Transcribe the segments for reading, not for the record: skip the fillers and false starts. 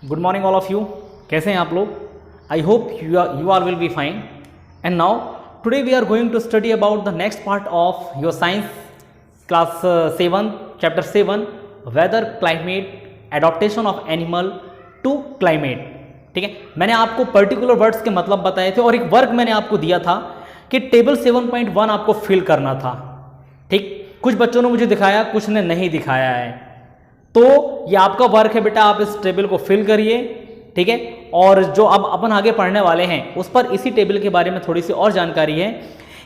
Good morning all of you. कैसे हैं आप लोग? I hope you are will be fine. And now today we are going to study about the next part of your science class 7 chapter 7 weather climate adaptation of animal to climate. ठीक है, मैंने आपको particular words के मतलब बताए थे और एक वर्क मैंने आपको दिया था कि टेबल 7.1 आपको फिल करना था। ठीक, कुछ बच्चों ने मुझे दिखाया, कुछ ने नहीं दिखाया है, तो ये आपका वर्क है बेटा, आप इस टेबल को फिल करिए। ठीक है, और जो अब अपन आगे पढ़ने वाले हैं उस पर इसी टेबल के बारे में थोड़ी सी और जानकारी है।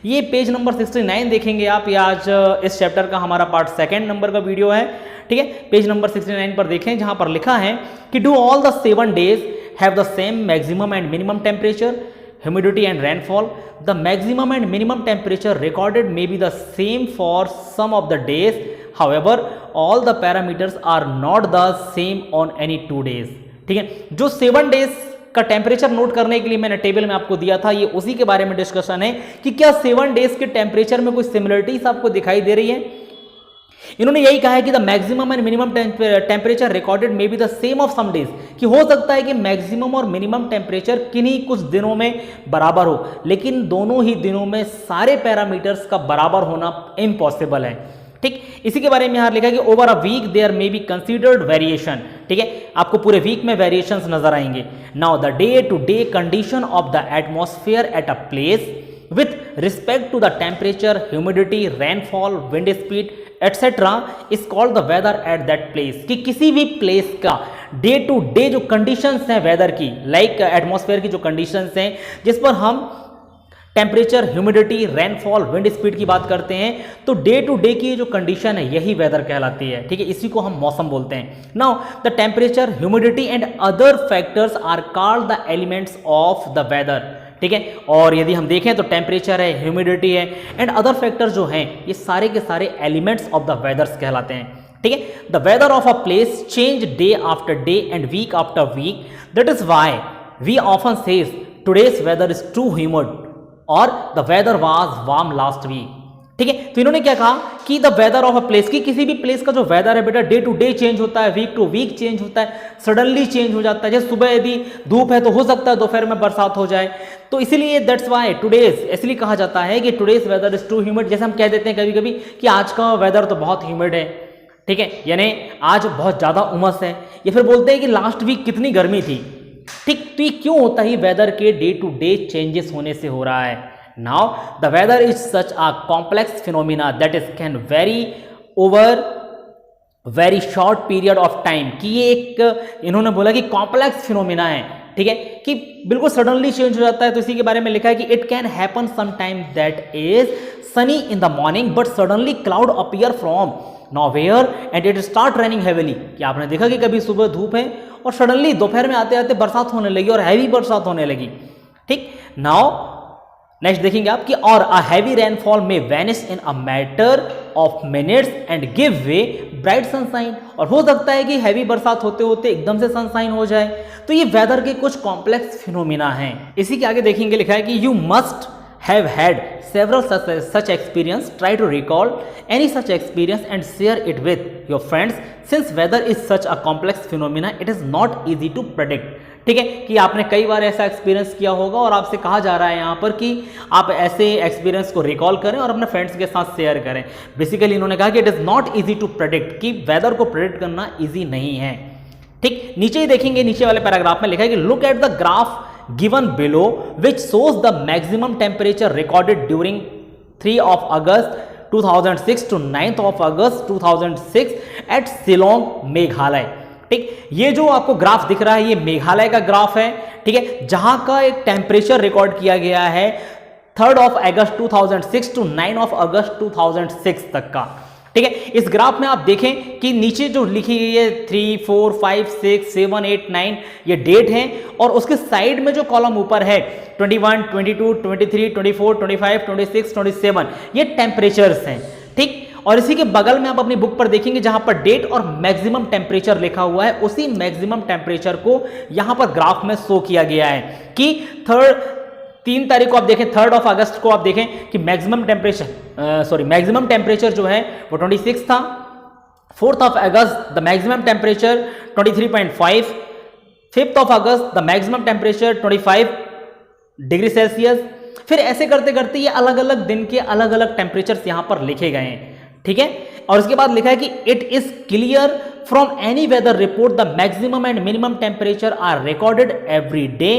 ये पेज नंबर 69 देखेंगे आप, ये आज इस चैप्टर का हमारा पार्ट 2 नंबर का वीडियो है। ठीक है, पेज नंबर 69 पर देखें, जहां पर लिखा है कि do all the 7 days have the same maximum and minimum temperature, humidity and rainfall. The maximum and minimum temperature recorded may be the same for some of the days. However, all the parameters are not the same on any 2 days. ठीक है, जो 7 days का temperature note करने के लिए मैंने table में आपको दिया था, ये उसी के बारे में डिस्कशन है कि क्या 7 days के टेम्परेचर में कोई सिमिलरिटीज आपको दिखाई दे रही है। इन्होंने यही कहा है कि the maximum and minimum temperature recorded may be the same of some days, कि हो सकता है कि मैक्सिमम और मिनिमम टेम्परेचर किन्हीं कुछ दिनों में बराबर हो, लेकिन दोनों ही दिनों में सारे पैरामीटर्स का बराबर होना इम्पॉसिबल है। ठीक, इसी के बारे में यहां लिखा है कि over a week there may be considered variation. ठीक है, आपको पूरे वीक में वेरिएशंस नजर आएंगे। Now the day to day condition of the atmosphere at a place with respect to the temperature, humidity, rainfall, wind speed etc. is called the weather at that place। कि किसी भी place का day to day जो conditions हैं weather की, like atmosphere की जो conditions हैं जिस पर हम temperature, humidity, rainfall, wind speed की बात करते हैं, तो डे टू डे की जो कंडीशन है यही वेदर कहलाती है। ठीक है, इसी को हम मौसम बोलते हैं। Now the temperature, humidity and other factors are called the elements of the weather. ठीक है, और यदि हम देखें तो टेम्परेचर है, ह्यूमिडिटी है एंड अदर फैक्टर्स जो हैं ये सारे के सारे एलिमेंट्स ऑफ द वेदर्स कहलाते हैं। ठीक है, the weather of a place change day after day and week after week, that is why we often says today's weather is too humid और the weather was warm last week. ठीक है, तो इन्होंने क्या कहा कि the weather of a place, की किसी भी प्लेस का जो वेदर है बेटा डे टू डे चेंज होता है, वीक टू वीक चेंज होता है, सडनली चेंज हो जाता है। जैसे सुबह यदि धूप है तो हो सकता है दोपहर में बरसात हो जाए, तो इसीलिए दैट्स व्हाई टुडेज इसलिए कहा जाता है कि today's weather is too humid. जैसे हम कह देते हैं कभी कभी कि आज का वेदर तो बहुत ह्यूमिड है, ठीक है, यानी आज बहुत ज्यादा उमस है, या फिर बोलते हैं कि लास्ट वीक कितनी गर्मी थी। ठीक, तो ये क्यों होता है? वेदर के डे टू डे चेंजेस होने से हो रहा है। Now the weather is such a complex phenomena that it can vary over very short period of time। कि ये एक इन्होंने बोला कि कॉम्प्लेक्स फिनोमिना है। ठीक है, कि बिल्कुल सडनली चेंज हो जाता है, तो इसी के बारे में लिखा है कि it can happen sometime that is Sunny in the morning but suddenly cloud appear from nowhere and it start raining heavily. कि आपने देखा कि कभी सुबह धूप है और सडनली दोपहर में आते आते बरसात होने लगी और हैवी बरसात होने लगी। ठीक, नाउ नेक्स्ट देखेंगे आप कि और अ हैवी रेनफॉल में vanish in a matter of minutes and give way bright sunshine. और हो सकता है कि हैवी बरसात होते होते एकदम से सनशाइन हो जाए। तो ये वेदर के कुछ कॉम्प्लेक्स फिनोमिना हैं। इसी के आगे देखेंगे लिखा है कि you must have had several such experience, try to recall any such experience and share it with your friends since weather is such a complex phenomena it is not easy to predict। ठीक है, कि आपने कई बार ऐसा experience किया होगा और आपसे कहा जा रहा है यहाँ पर कि आप ऐसे एक्सपीरियंस को रिकॉल करें और अपने फ्रेंड्स के साथ शेयर करें। बेसिकली इन्होंने कहा कि it is not easy to predict, कि वेदर को प्रेडिक्ट करना ईजी नहीं है। ठीक, नीचे ही देखेंगे, नीचे वाले पैराग्राफ में लिखा है कि look at the graph given below which shows the maximum temperature recorded during 3 of August 2006 to 9th of August 2006 at Shillong, Meghalaya. ठीक, ये जो आपको ग्राफ दिख रहा है ये मेघालय का ग्राफ है। ठीक है, जहां का एक टेम्परेचर रिकॉर्ड किया गया है 3rd of August 2006 to 9 of August 2006 तक का। ठीक है, इस ग्राफ में आप देखें कि नीचे जो लिखी गई है 3, 4, 5, 6, 7, 8, 9 ये डेट है, और उसके साइड में जो कॉलम ऊपर है 21, 22, 23, 24, 25, 26, 27 ये टेम्परेचर्स हैं। ठीक, और इसी के बगल में आप अपनी बुक पर देखेंगे जहां पर डेट और मैक्सिमम टेम्परेचर लिखा हुआ है, उसी मैक्सिमम टेम्परेचर को यहां पर ग्राफ में शो किया गया है कि 3 तारीख को आप देखें, 3rd of August को आप देखें कि मैक्सिमम टेम्परेचर जो है वो 26 था। 4th of August the maximum temperature 23.5, 5th of August the maximum temperature 25 degree Celsius. फिर ऐसे करते करते ये अलग अलग दिन के अलग अलग टेम्परेचर्स यहां पर लिखे गए हैं, ठीक है। और उसके बाद लिखा है कि it is clear from any weather report the maximum and minimum temperature are recorded every day.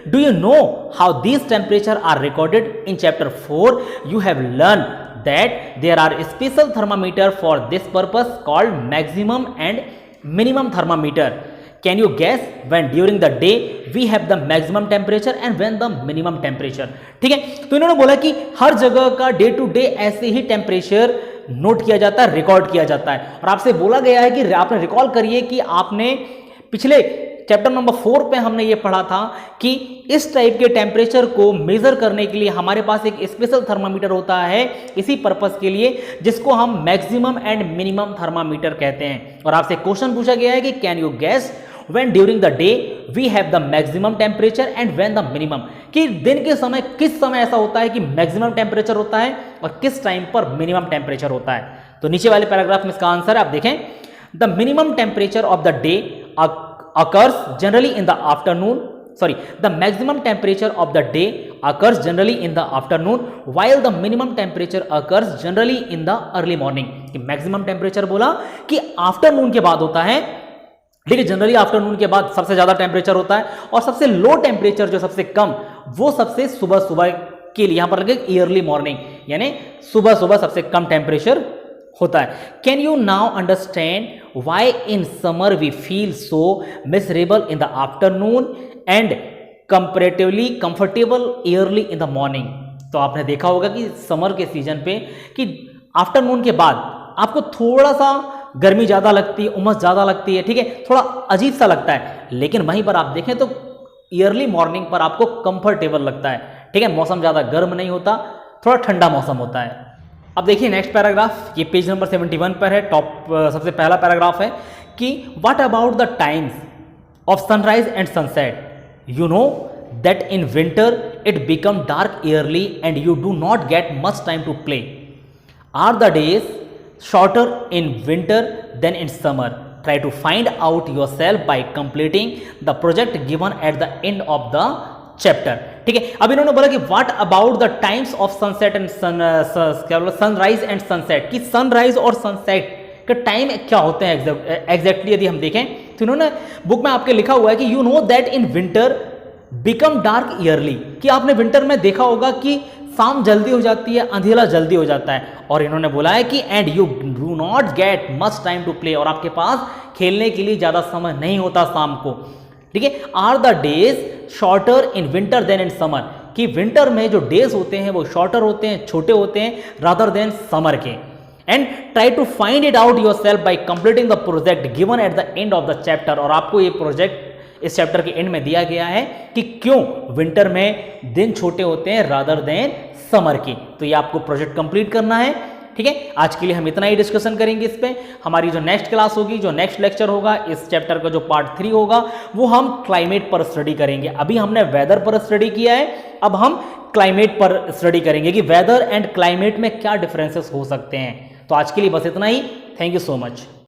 Do you know how these temperature are recorded? In chapter 4 you have learn that there are special thermometer for this purpose called maximum and minimum thermometer. Can you guess when during the day we have the maximum temperature and when the minimum temperature? ठीक है, तो इन्होंने बोला कि हर जगह का day to day ऐसे ही temperature note किया जाता है, रिकॉर्ड किया जाता है। और आपसे बोला गया है कि आपने रिकॉल करिए कि आपने पिछले चैप्टर नंबर 4 पे हमने ये पढ़ा था कि इस टाइप के टेम्परेचर को मेजर करने के लिए हमारे पास एक स्पेशल थर्मामीटर होता है इसी पर्पस के लिए, जिसको हम मैक्सिमम एंड मिनिमम थर्मामीटर कहते हैं। और आपसे क्वेश्चन पूछा गया है कि can you guess when during the day we have the maximum temperature and when the minimum, कि दिन के समय किस समय ऐसा होता है कि मैक्सिमम टेम्परेचर होता है और किस टाइम पर मिनिमम टेम्परेचर होता है। तो नीचे वाले पैराग्राफ में इसका आंसर है, आप देखें, the minimum temperature of the day occurs generally in the afternoon, sorry, the maximum temperature of the day occurs generally in the afternoon while the minimum temperature occurs generally in the early morning। कि maximum temperature बोला कि afternoon के बाद होता है, ठीक है, generally afternoon के बाद सबसे ज्यादा टेम्परेचर होता है, और सबसे लो टेम्परेचर जो सबसे कम वो सबसे सुबह सुबह के लिए, यहां पर लगे अर्ली मॉर्निंग, यानी सुबह सुबह सबसे कम टेम्परेचर होता है। Can you now understand why in summer we feel so miserable in the afternoon and comparatively comfortable early in the morning? तो आपने देखा होगा कि समर के सीजन पे कि आफ्टरनून के बाद आपको थोड़ा सा गर्मी ज़्यादा लगती है, उमस ज़्यादा लगती है, ठीक है, थोड़ा अजीब सा लगता है, लेकिन वहीं पर आप देखें तो अर्ली मॉर्निंग पर आपको कंफर्टेबल लगता है, ठीक है, मौसम ज़्यादा गर्म नहीं होता, थोड़ा ठंडा मौसम होता है। अब देखिए नेक्स्ट पैराग्राफ, ये पेज नंबर 71 पर है, टॉप सबसे पहला पैराग्राफ है कि what about the times of sunrise and sunset? You know that in winter it become dark early and you do not get much time to play. Are the days shorter in winter than in summer? Try to find out yourself by completing the project given at the end of the chapter। ठीक है, अब इन्होंने बोला कि what about the times of sunset and sunrise and sunset, कि sunrise और sunset के time क्या होते हैं एग्जैक्टली यदि हम देखें तो इन्होंने बुक में आपके लिखा हुआ है कि you know that in winter become dark yearly, कि आपने विंटर में देखा होगा कि शाम जल्दी हो जाती है, अंधेरा जल्दी हो जाता है। और इन्होंने बोला है कि and you do not get much time to play, और आपके पास खेलने के लिए ज़्यादा समय नहीं होता शाम को, ठीक है। Are the days shorter in winter than in summer, कि विंटर में जो डेज होते हैं वो शॉर्टर होते हैं, छोटे होते हैं रादर देन समर के। And try to find it out yourself by completing the project given at the end of the chapter, और आपको ये प्रोजेक्ट इस चैप्टर के एंड में दिया गया है कि क्यों विंटर में दिन छोटे होते हैं रादर देन समर के। तो ये आपको प्रोजेक्ट कंप्लीट करना है, ठीक है। आज के लिए हम इतना ही डिस्कशन करेंगे इस पे। हमारी जो नेक्स्ट क्लास होगी, जो नेक्स्ट लेक्चर होगा, इस चैप्टर का जो पार्ट 3 होगा वो हम क्लाइमेट पर स्टडी करेंगे। अभी हमने वेदर पर स्टडी किया है, अब हम क्लाइमेट पर स्टडी करेंगे कि वेदर एंड क्लाइमेट में क्या डिफरेंसेस हो सकते हैं। तो आज के लिए बस इतना ही। Thank you so much.